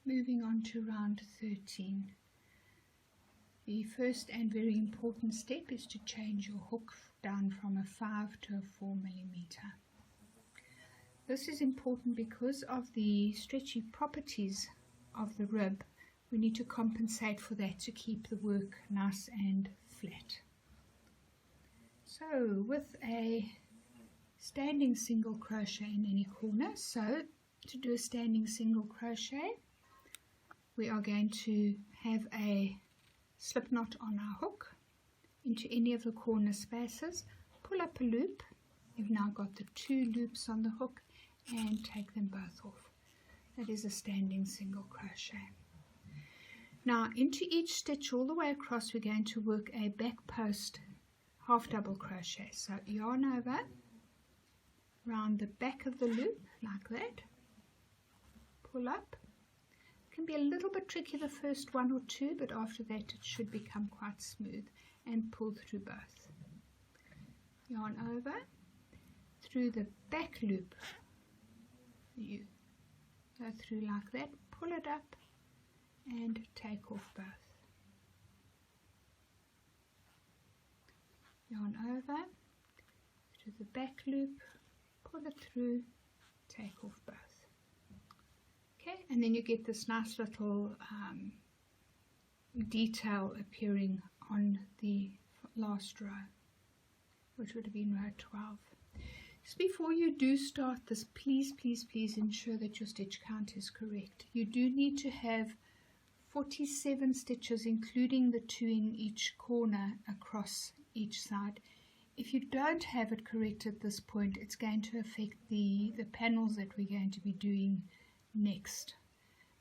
Moving on to round 13. The first and very important step is to change your hook down from a 5 to a 4 millimeter. This is important because of the stretchy properties of the rib. We need to compensate for that to keep the work nice and flat. So with a standing single crochet in any corner, so to do a standing single crochet, we are going to have a slip knot on our hook into any of the corner spaces, pull up a loop. You've now got the 2 loops on the hook and take them both off. That is a standing single crochet. Now into each stitch all the way across we're going to work a back post half double crochet. So yarn over, round the back of the loop like that, pull up. Can be a little bit tricky the first 1 or 2, but after that it should become quite smooth, and pull through both. Yarn over, through the back loop you go through like that, pull it up and take off both. Yarn over, through the back loop, pull it through, take off both. Okay, and then you get this nice little detail appearing on the last row, which would have been row 12. Just before you do start this, please ensure that your stitch count is correct. You do need to have 47 stitches, including the 2 in each corner across each side. If you don't have it correct at this point, it's going to affect the panels that we're going to be doing next,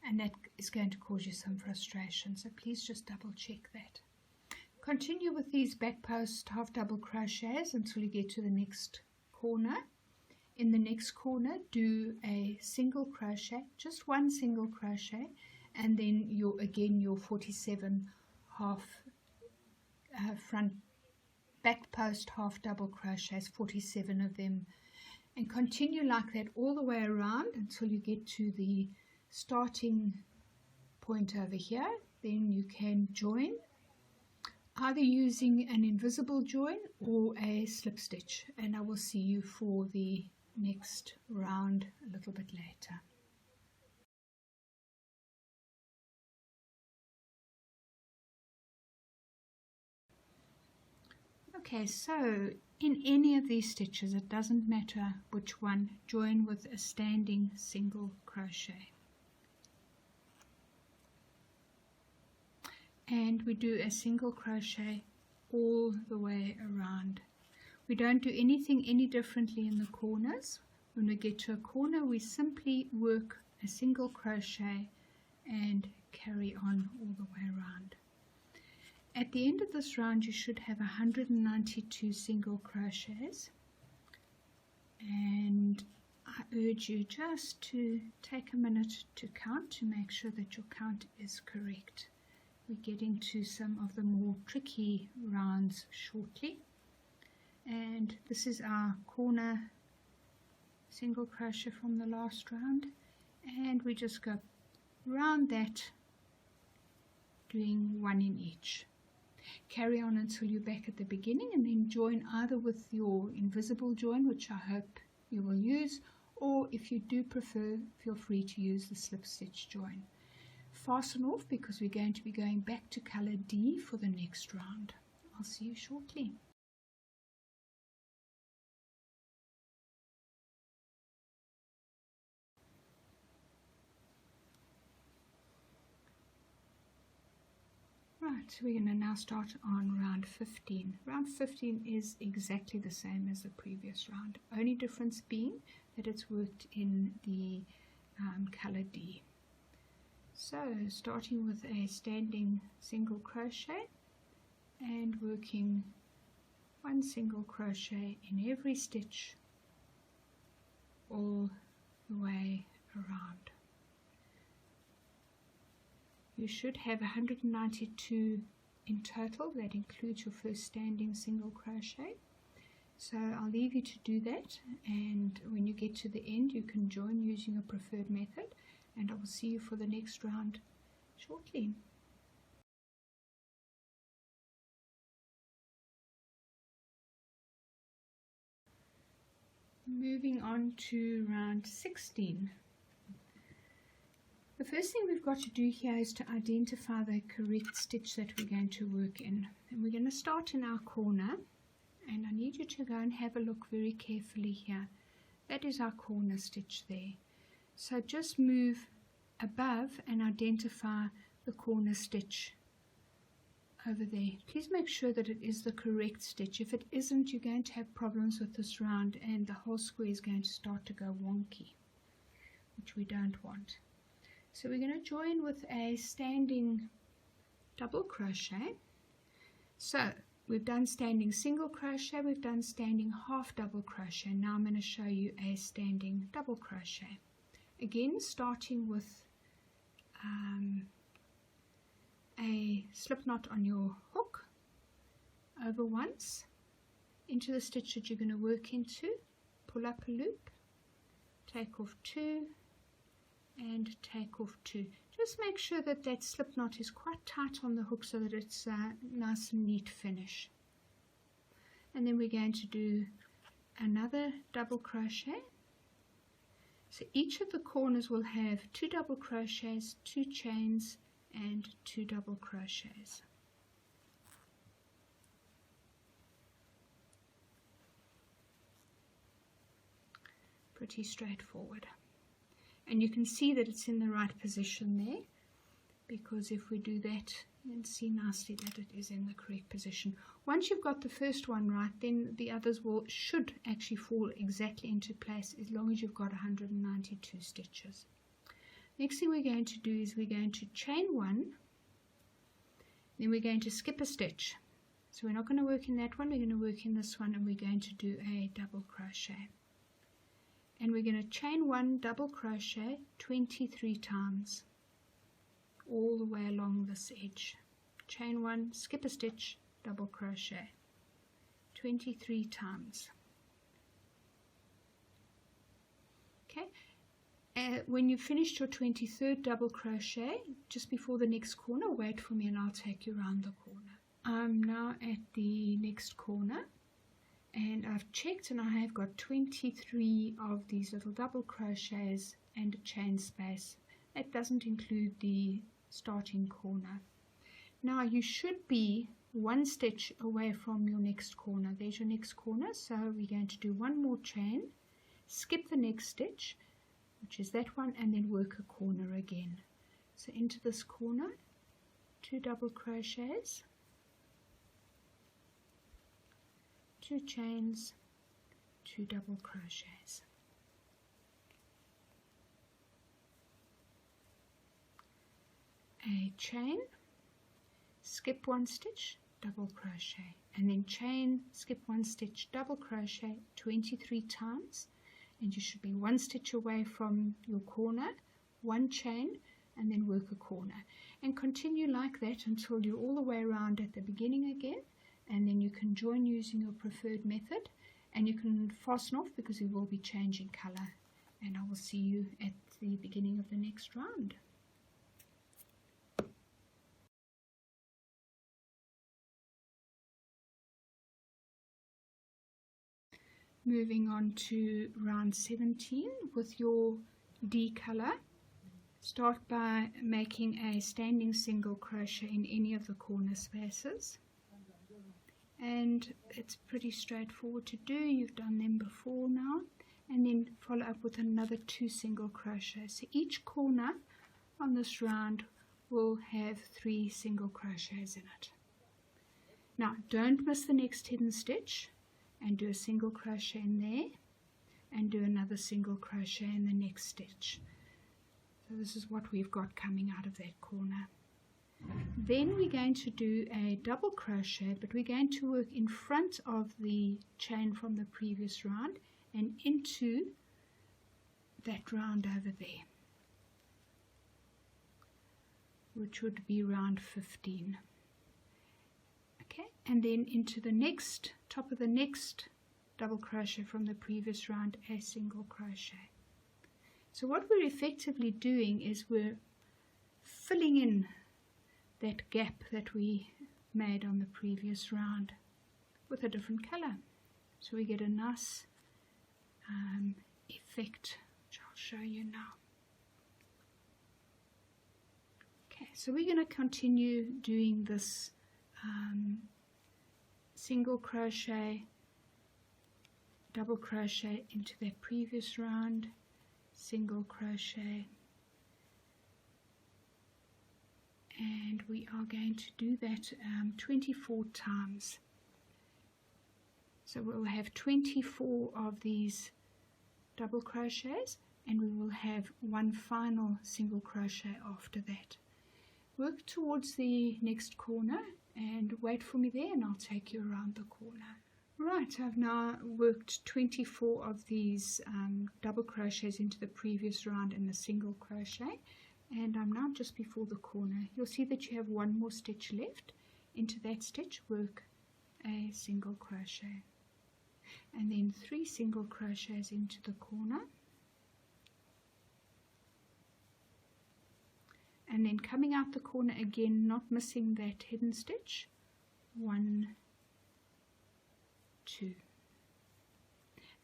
and that is going to cause you some frustration, so please just double check that. Continue with these back post half double crochets until you get to the next corner. In the next corner do a single crochet, just 1 single crochet, and then your 47 half front back post half double crochets, 47 of them, and continue like that all the way around until you get to the starting point over here. Then you can join either using an invisible join or a slip stitch, and I will see you for the next round a little bit later. Okay, so in any of these stitches, it doesn't matter which one, join with a standing single crochet. And we do a single crochet all the way around. We don't do anything any differently in the corners. When we get to a corner, we simply work a single crochet and carry on all the way around. At the end of this round, you should have 192 single crochets, and I urge you just to take a minute to count to make sure that your count is correct. We get into some of the more tricky rounds shortly, and this is our corner single crochet from the last round, and we just go round that doing 1 in each. Carry on until you're back at the beginning, and then join either with your invisible join, which I hope you will use, or if you do prefer, feel free to use the slip stitch join. Fasten off because we're going to be going back to color D for the next round. I'll see you shortly. Right, we're going to now start on round 15. Round 15 is exactly the same as the previous round, only difference being that it's worked in the color D. So starting with a standing single crochet and working 1 single crochet in every stitch all the way around. You should have 192 in total. That includes your first standing single crochet. So I'll leave you to do that, and when you get to the end you can join using your preferred method. and I will see you for the next round shortly. Moving on to round 16. The first thing we've got to do here is to identify the correct stitch that we're going to work in. And we're going to start in our corner, and I need you to go and have a look very carefully here. That is our corner stitch there. So just move above and identify the corner stitch over there. Please make sure that it is the correct stitch. If it isn't, you're going to have problems with this round and the whole square is going to start to go wonky, which we don't want. So we're going to join with a standing double crochet. So we've done standing single crochet, we've done standing half double crochet. Now I'm going to show you a standing double crochet. Again, starting with a slip knot on your hook, over once, into the stitch that you're going to work into, pull up a loop, take off 2, and take off 2. Just make sure that that slip knot is quite tight on the hook so that it's a nice and neat finish. And then we're going to do another double crochet. So each of the corners will have 2 double crochets, 2 chains, and 2 double crochets. Pretty straightforward. And you can see that it's in the right position there, because if we do that, you can see nicely that it is in the correct position. Once you've got the first one right, then the others should actually fall exactly into place as long as you've got 192 stitches. Next thing we're going to do is we're going to chain 1, then we're going to skip a stitch. So we're not going to work in that one, we're going to work in this one, and we're going to do a double crochet. And we're going to chain 1 double crochet 23 times all the way along this edge. Chain 1, skip a stitch, double crochet 23 times. Okay. When you've finished your 23rd double crochet, just before the next corner, wait for me and I'll take you around the corner. I'm now at the next corner, and I've checked and I have got 23 of these little double crochets and a chain space. That doesn't include the starting corner. Now you should be 1 stitch away from your next corner. There's your next corner, so we're going to do 1 more chain, skip the next stitch, which is that one, and then work a corner again. So into this corner, 2 double crochets, 2 chains, 2 double crochets. A chain, skip 1 stitch, double crochet, and then chain, skip 1 stitch, double crochet 23 times, and you should be 1 stitch away from your corner, 1 chain, and then work a corner, and continue like that until you're all the way around at the beginning again, and then you can join using your preferred method, and you can fasten off because we will be changing color, and I will see you at the beginning of the next round. Moving on to round 17 with your D color. Start by making a standing single crochet in any of the corner spaces, and it's pretty straightforward to do. You've done them before now, and then follow up with another 2 single crochets. So each corner on this round will have 3 single crochets in it. Now don't miss the next hidden stitch, and do a single crochet in there, and do another single crochet in the next stitch. So this is what we've got coming out of that corner. Then we're going to do a double crochet, but we're going to work in front of the chain from the previous round and into that round over there, which would be round 15. Okay, and then into the next, top of the next double crochet from the previous round, a single crochet. So what we're effectively doing is we're filling in that gap that we made on the previous round with a different color. So we get a nice effect, which I'll show you now. Okay, so we're going to continue doing this single crochet, double crochet into that previous round, single crochet, and we are going to do that 24 times. So we'll have 24 of these double crochets, and we will have one final single crochet after that. Work towards the next corner and wait for me there, and I'll take you around the corner. Right, I've now worked 24 of these double crochets into the previous round in a single crochet, and I'm now just before the corner. You'll see that you have one more stitch left. Into that stitch, work a single crochet, and then 3 single crochets into the corner, and then coming out the corner again, not missing that hidden stitch, 1, 2,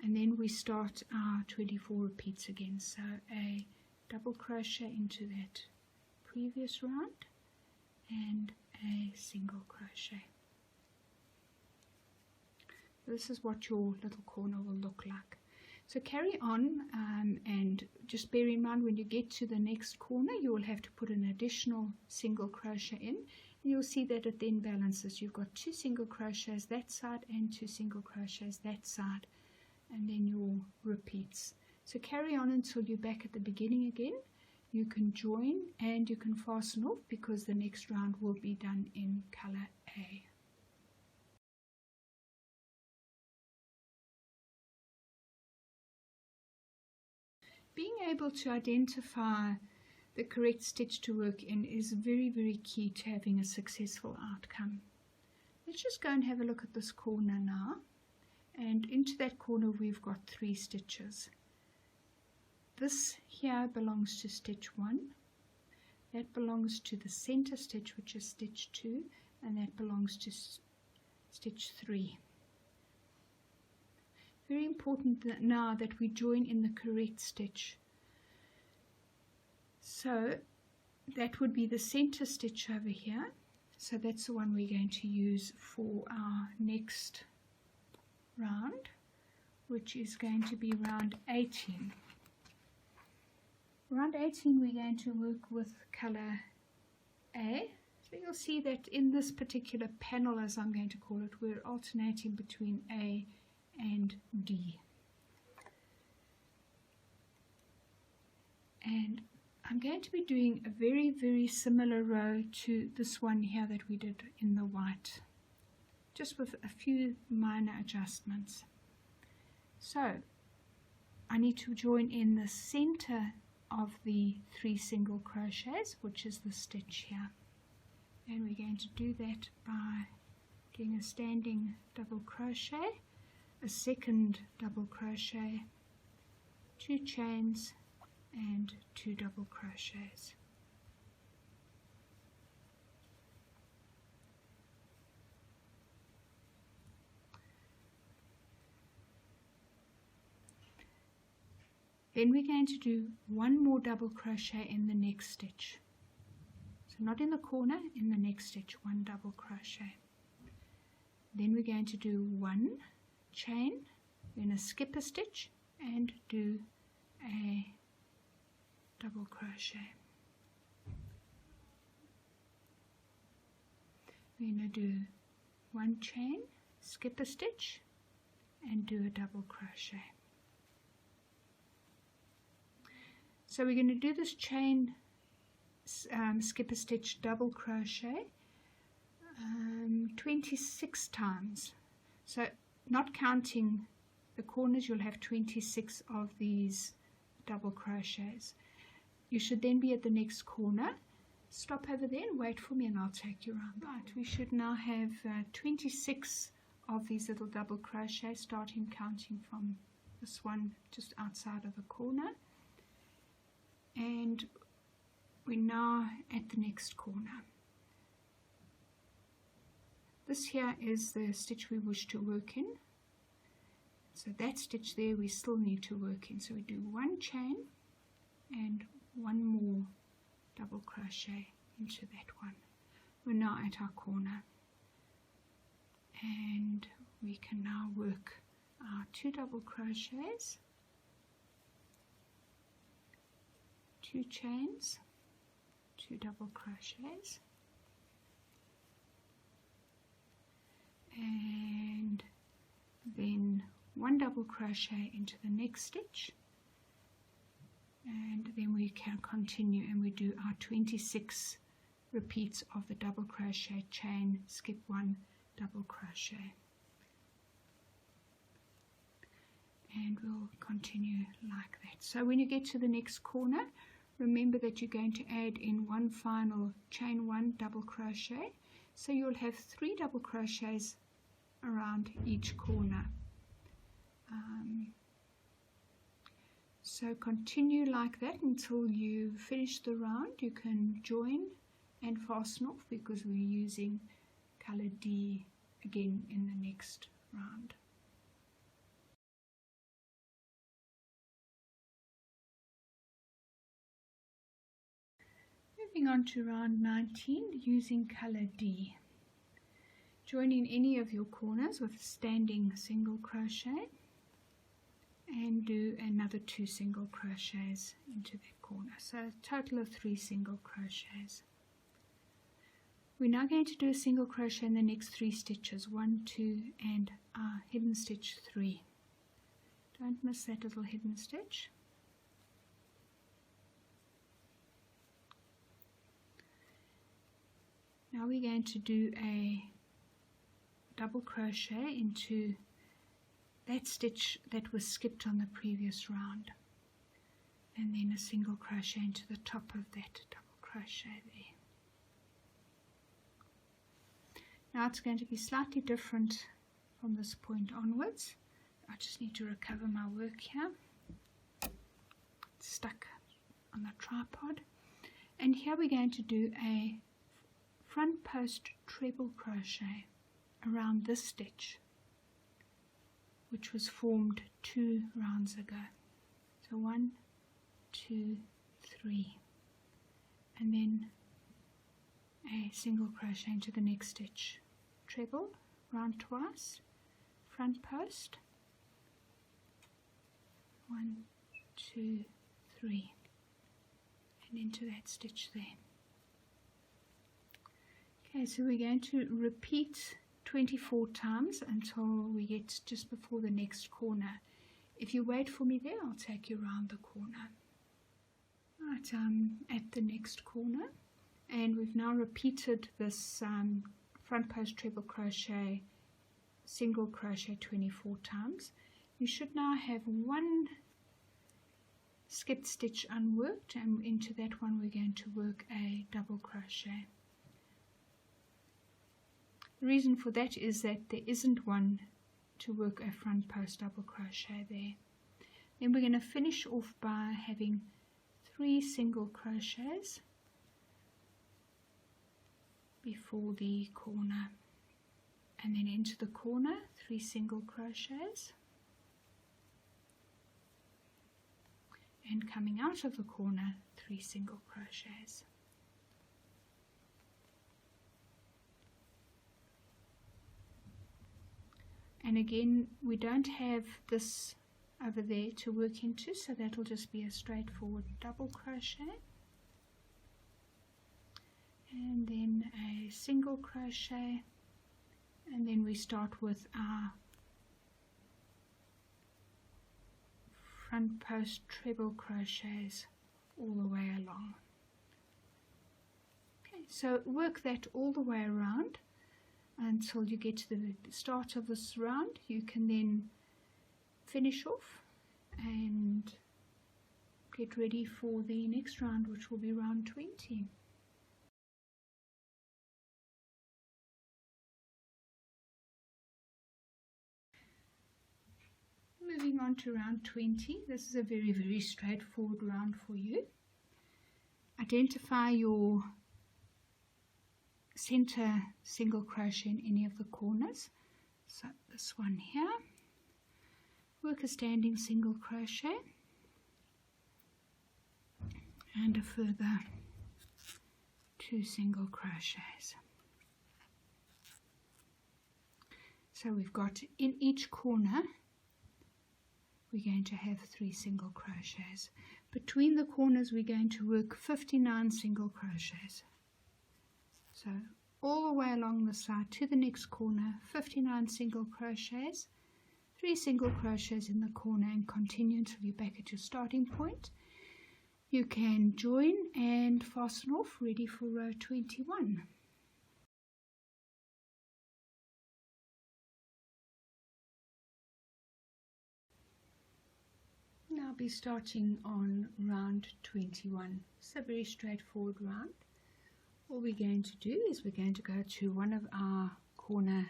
and then we start our 24 repeats again. So a double crochet into that previous round and a single crochet. This is what your little corner will look like. So carry on, and just bear in mind when you get to the next corner you will have to put an additional single crochet in. You'll see that it then balances. You've got 2 single crochets that side and 2 single crochets that side, and then your repeats. So carry on until you're back at the beginning again. You can join and you can fasten off because the next round will be done in color A. Being able to identify the correct stitch to work in is very, very key to having a successful outcome. Let's just go and have a look at this corner now, and into that corner we've got 3 stitches. This here belongs to stitch 1, that belongs to the center stitch, which is stitch 2, and that belongs to stitch 3. Very important that now that we join in the correct stitch. So that would be the center stitch over here. So that's the one we're going to use for our next round, which is going to be round 18. Round 18 we're going to work with color A. So you'll see that in this particular panel, as I'm going to call it, we're alternating between A and D. And I'm going to be doing a very, very similar row to this one here that we did in the white, just with a few minor adjustments. So I need to join in the center of the 3 single crochets, which is the stitch here, and we're going to do that by doing a standing double crochet, a second double crochet, 2 chains and 2 double crochets. Then we're going to do 1 more double crochet in the next stitch. So not in the corner, in the next stitch, 1 double crochet. Then we're going to do 1 chain, then a skip a stitch and do a double crochet. We're going to do 1 chain, skip a stitch and do a double crochet. So we're going to do this chain, skip a stitch, double crochet 26 times. So not counting the corners, you'll have 26 of these double crochets. You should then be at the next corner. Stop over there and wait for me and I'll take you around. Right, we should now have 26 of these little double crochets, starting counting from this one just outside of the corner. we're now at the next corner. This here is the stitch we wish to work in. So that stitch there we still need to work in. So we do one chain and one more double crochet into that one. We're now at our corner, and we can now work our 2 double crochets, 2 chains, 2 double crochets, and then 1 double crochet into the next stitch, and then we can continue and we do our 26 repeats of the double crochet, chain, skip 1, double crochet, and we'll continue like that. So when you get to the next corner, remember that you're going to add in 1 final chain 1 double crochet, so you'll have 3 double crochets around each corner. So continue like that until you finish the round. You can join and fasten off because we're using color D again in the next round. Moving on to round 19, using color D. Join in any of your corners with a standing single crochet and do another 2 single crochets into that corner. So a total of 3 single crochets. We're now going to do a single crochet in the next 3 stitches, 1, 2 and our hidden stitch 3. Don't miss that little hidden stitch. Now we're going to do a double crochet into that stitch that was skipped on the previous round, and then a single crochet into the top of that double crochet there. Now it's going to be slightly different from this point onwards. I just need to recover my work here. It's stuck on the tripod. And here we're going to do a front post treble crochet around this stitch, which was formed 2 rounds ago. So 1, 2, 3, and then a single crochet into the next stitch, treble, round twice, front post, 1, 2, 3, and into that stitch there. Okay, so we're going to repeat 24 times until we get just before the next corner. If you wait for me there, I'll take you around the corner. Right, I'm at the next corner, and we've now repeated this front post treble crochet, single crochet 24 times. You should now have 1 skipped stitch unworked, and into that one we're going to work a double crochet. The reason for that is that there isn't one to work a front post double crochet there. Then we're going to finish off by having 3 single crochets before the corner, and then into the corner 3 single crochets, and coming out of the corner 3 single crochets. And again, we don't have this over there to work into, so that'll just be a straightforward double crochet, and then a single crochet, and then we start with our front post treble crochets all the way along. Okay, so work that all the way around until you get to the start of this round. You can then finish off and get ready for the next round, which will be round 20. Moving on to round 20. This is a very straightforward round for you. identify your center single crochet in any of the corners. So this one here, work a standing single crochet and a further 2 single crochets. So we've got in each corner we're going to have 3 single crochets. Between the corners we're going to work 59 single crochets. So all the way along the side to the next corner, 59 single crochets, 3 single crochets in the corner, and continue until you're back at your starting point. You can join and fasten off, ready for row 21. Now I'll be starting on round 21. It's a very straightforward round. All we're going to do is we're going to go to one of our corner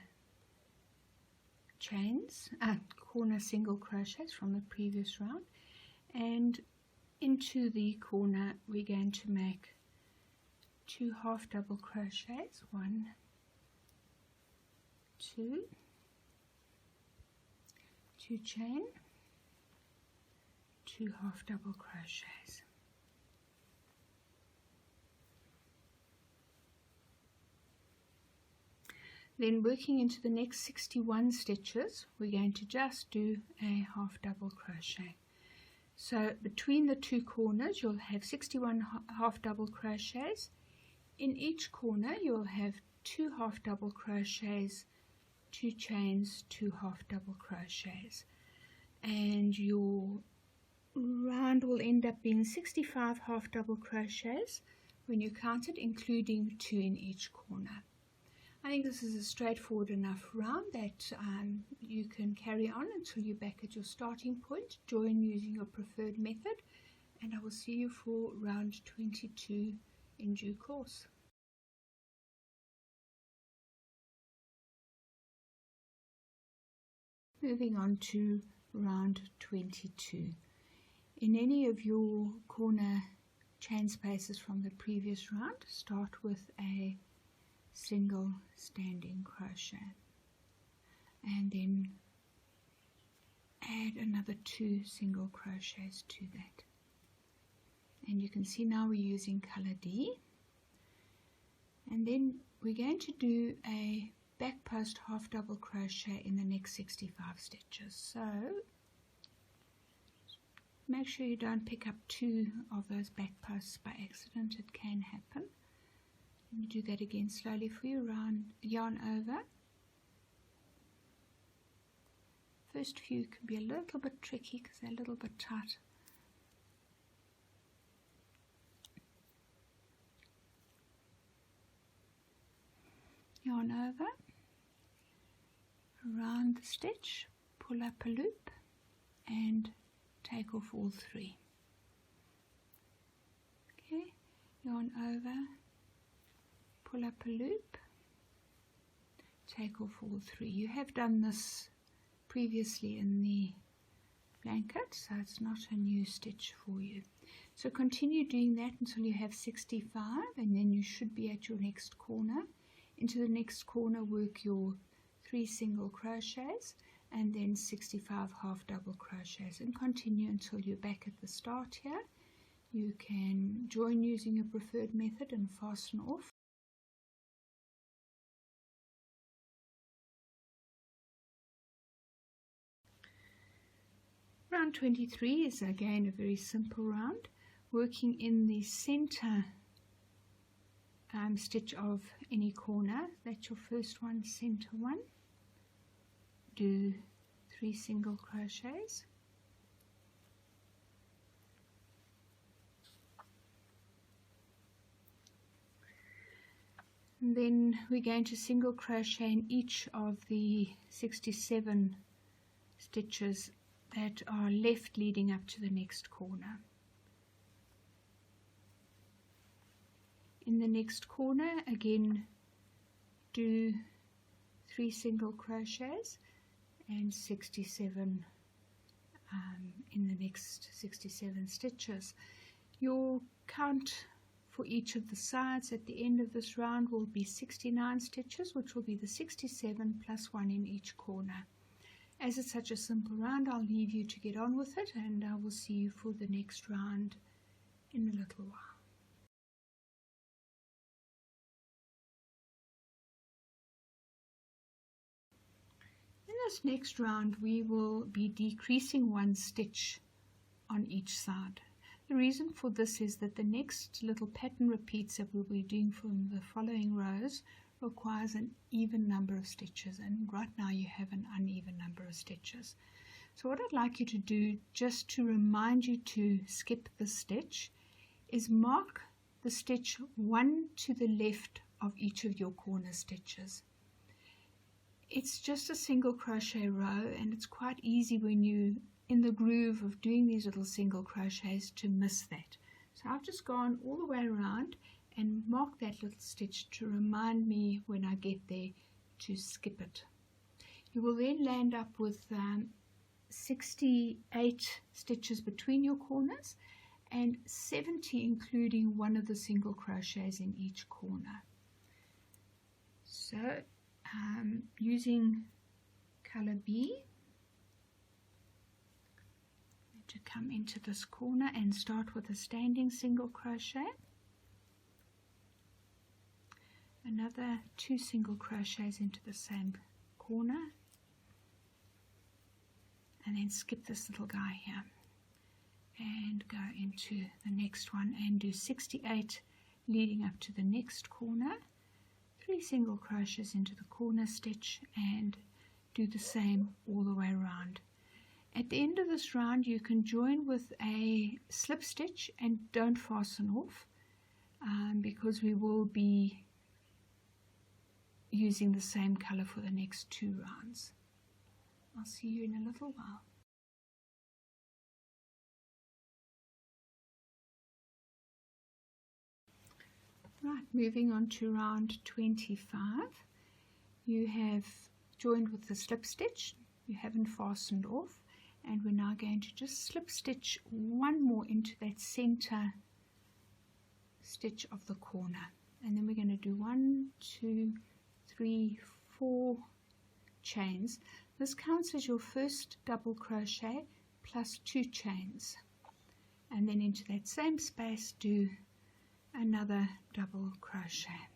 chains, corner single crochets from the previous round, and into the corner we're going to make 2 half double crochets, 1, 2, 2 chain, 2 half double crochets. Then working into the next 61 stitches, we're going to just do a half double crochet. So between the 2 corners you'll have 61 half double crochets. In each corner you'll have 2 half double crochets, 2 chains, 2 half double crochets, and your round will end up being 65 half double crochets when you count it, including 2 in each corner. I think this is a straightforward enough round that you can carry on until you're back at your starting point. Join using your preferred method, and I will see you for round 22 in due course. Moving on to round 22. In any of your corner chain spaces from the previous round, start with a single standing crochet and then add another 2 single crochets to that. And you can see now we're using color D, and then we're going to do a back post half double crochet in the next 65 stitches. So make sure you don't pick up 2 of those back posts by accident, it can happen. Let me do that again slowly for you. Round, yarn over. First few can be a little bit tricky because they're a little bit tight. Yarn over, around the stitch, pull up a loop and take off all 3. Okay, yarn over, pull up a loop, take off all 3. You have done this previously in the blanket, so it's not a new stitch for you. So continue doing that until you have 65, and then you should be at your next corner. Into the next corner work your 3 single crochets and then 65 half double crochets, and continue until you're back at the start here. You can join using your preferred method and fasten off. Round 23 is again a very simple round, working in the center stitch of any corner. That's your first one, center one. Do 3 single crochets, and then we're going to single crochet in each of the 67 stitches that are left leading up to the next corner. In the next corner again do 3 single crochets and 67 in the next 67 stitches. Your count for each of the sides at the end of this round will be 69 stitches, which will be the 67 plus 1 in each corner. As it's such a simple round, I'll leave you to get on with it, and I will see you for the next round in a little while. In this next round, we will be decreasing 1 stitch on each side. The reason for this is that the next little pattern repeats that we'll be doing from the following rows requires an even number of stitches, and right now you have an uneven number of stitches. So what I'd like you to do, just to remind you to skip the stitch, is mark the stitch 1 to the left of each of your corner stitches. It's just a single crochet row, and it's quite easy when you in the groove of doing these little single crochets to miss that. So I've just gone all the way around and mark that little stitch to remind me when I get there to skip it. You will then land up with 68 stitches between your corners and 70 including one of the single crochets in each corner. So using color B, to come into this corner and start with a standing single crochet, another 2 single crochets into the same corner, and then skip this little guy here and go into the next one and do 68 leading up to the next corner, 3 single crochets into the corner stitch, and do the same all the way around. At the end of this round, you can join with a slip stitch and don't fasten off, because we will be using the same color for the next 2 rounds. I'll see you in a little while. Right, moving on to round 25. You have joined with the slip stitch, you haven't fastened off, and we're now going to just slip stitch 1 more into that center stitch of the corner, and then we're going to do 1, 2, 3, 4 chains. This counts as your first double crochet plus 2 chains, and then into that same space do another double crochet.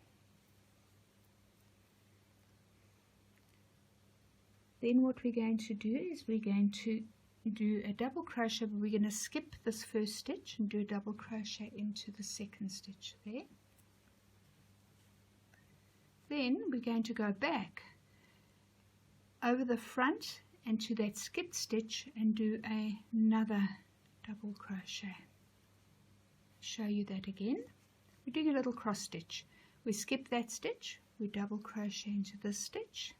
Then what we're going to do is we're going to do a double crochet, but we're going to skip this first stitch and do a double crochet into the second stitch there. Then we're going to go back over the front and to that skipped stitch and do another double crochet. Show you that again. We're doing a little cross stitch. We skip that stitch, we double crochet into this stitch,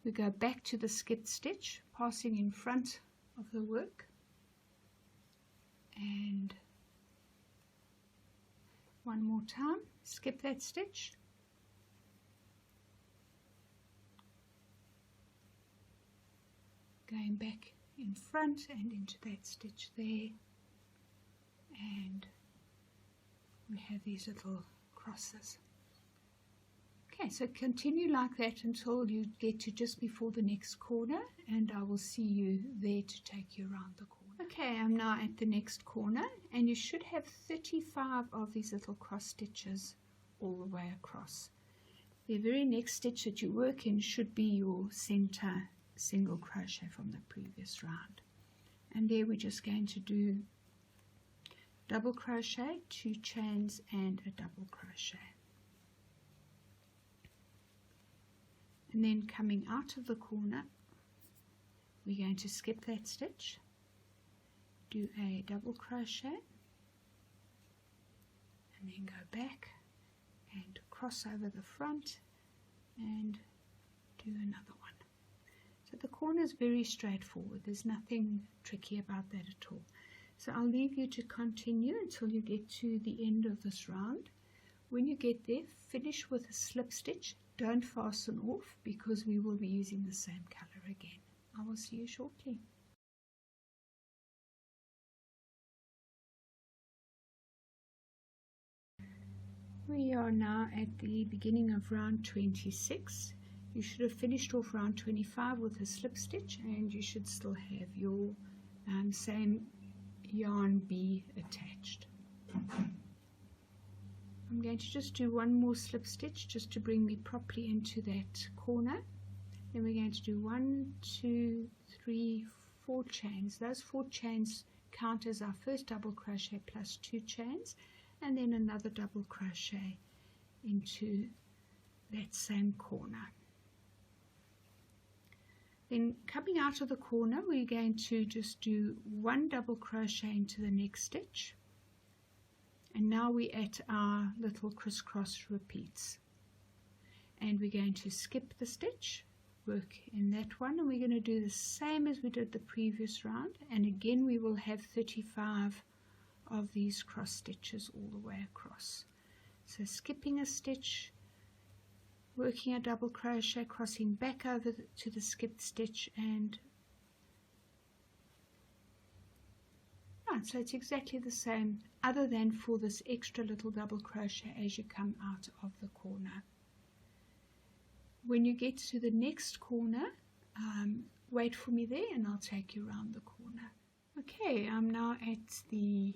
we go back to the skipped stitch, passing in front of the work, and one more time, skip that stitch, going back in front and into that stitch there, and we have these little crosses. Okay, so continue like that until you get to just before the next corner, and I will see you there to take you around the corner. Okay, I'm now at the next corner, and you should have 35 of these little cross stitches all the way across. The very next stitch that you work in should be your center single crochet from the previous round, and there we're just going to do double crochet, 2 chains and a double crochet. And then coming out of the corner, we're going to skip that stitch, do a double crochet, and then go back and cross over the front and do another one. So the corner is very straightforward. There's nothing tricky about that at all. So I'll leave you to continue until you get to the end of this round. When you get there, finish with a slip stitch. Don't fasten off because we will be using the same color again. I will see you shortly. We are now at the beginning of round 26. You should have finished off round 25 with a slip stitch, and you should still have your same yarn bee attached. I'm going to just do one more slip stitch just to bring me properly into that corner. Then we're going to do 1, 2, 3, 4 chains. Those 4 chains count as our first double crochet plus 2 chains, and then another double crochet into that same corner. Then coming out of the corner, we're going to just do 1 double crochet into the next stitch, and now we're at our little crisscross repeats, and we're going to skip the stitch, work in that one, and we're going to do the same as we did the previous round, and again we will have 35 of these cross stitches all the way across. So skipping a stitch, working a double crochet, crossing back over to the skipped stitch, and right, so it's exactly the same other than for this extra little double crochet as you come out of the corner. When you get to the next corner, wait for me there and I'll take you around the corner. Okay, I'm now at the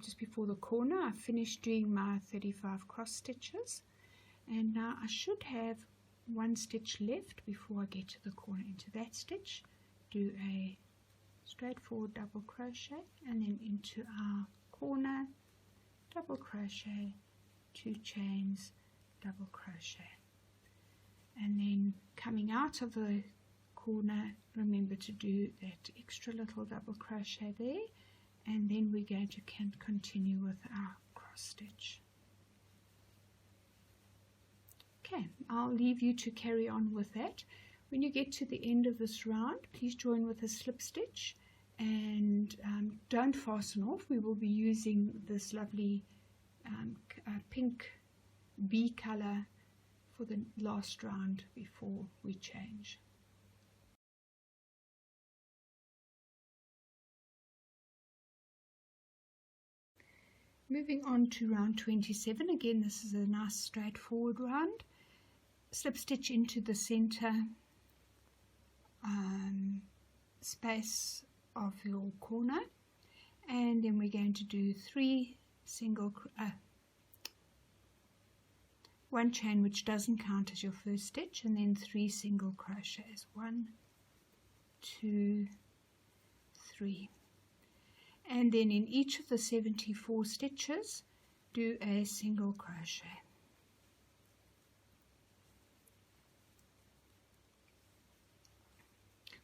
just before the corner. I finished doing my 35 cross stitches, and now I should have 1 stitch left before I get to the corner. Into that stitch, do a straightforward double crochet, and then into our corner, double crochet, 2 chains, double crochet, and then coming out of the corner, remember to do that extra little double crochet there, and then we're going to continue with our cross stitch. Okay, I'll leave you to carry on with that. When you get to the end of this round, please join with a slip stitch, and don't fasten off. We will be using this lovely pink bee color for the last round before we change. Moving on to round 27, again this is a nice straightforward round. Slip stitch into the center space of your corner, and then we're going to do 3 single 1 chain which doesn't count as your first stitch, and then 3 single crochets. 1, 2, 3. And then in each of the 74 stitches, do a single crochet.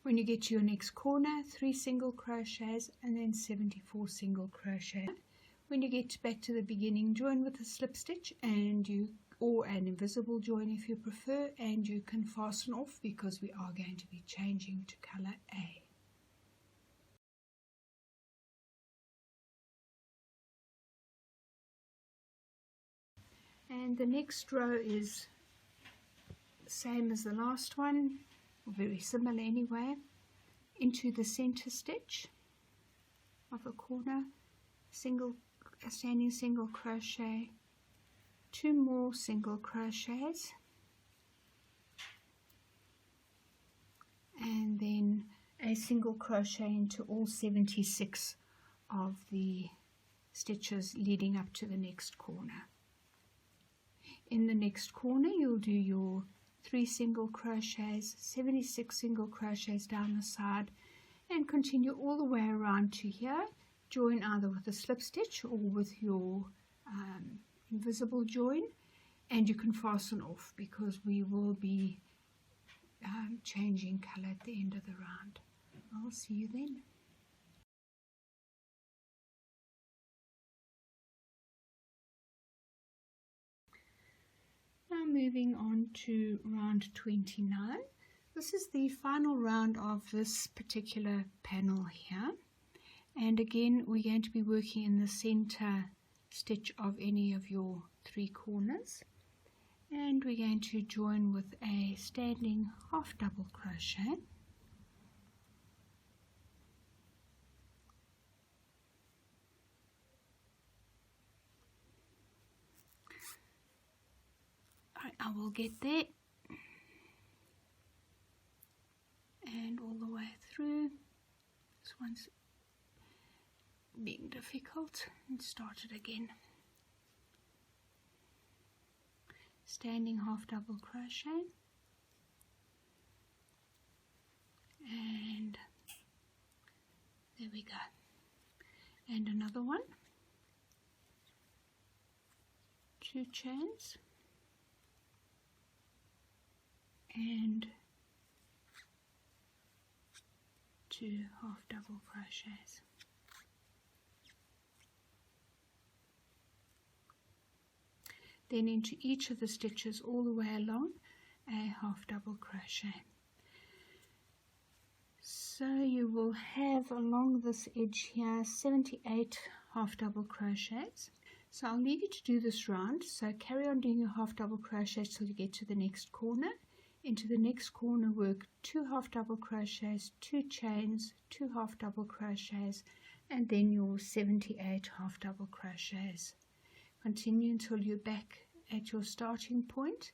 When you get to your next corner, 3 single crochets, and then 74 single crochet. When you get back to the beginning, join with a slip stitch, and or an invisible join if you prefer, and you can fasten off because we are going to be changing to color A. And the next row is the same as the last one, or very similar anyway. Into the center stitch of the corner, standing single crochet, 2 more single crochets, and then a single crochet into all 76 of the stitches leading up to the next corner. In the next corner, you'll do your 3 single crochets, 76 single crochets down the side, and continue all the way around to here. Join either with a slip stitch or with your invisible join, and you can fasten off because we will be changing color at the end of the round. I'll see you then. Now moving on to round 29. This is the final round of this particular panel here, and again we're going to be working in the center stitch of any of your 3 corners, and we're going to join with a standing half double crochet, I will get there. And all the way through. This one's being difficult, and start it again. Standing half double crochet, and there we go. And another one, 2 chains, and 2 half double crochets. Then into each of the stitches all the way along a half double crochet. So you will have along this edge here 78 half double crochets. So I'll leave you to do this round. So carry on doing your half double crochets till you get to the next corner. Into the next corner work 2 half double crochets, 2 chains, 2 half double crochets, and then your 78 half double crochets. Continue until you're back at your starting point.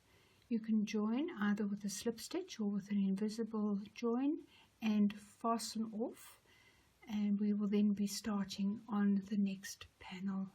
You can join either with a slip stitch or with an invisible join and fasten off, and we will then be starting on the next panel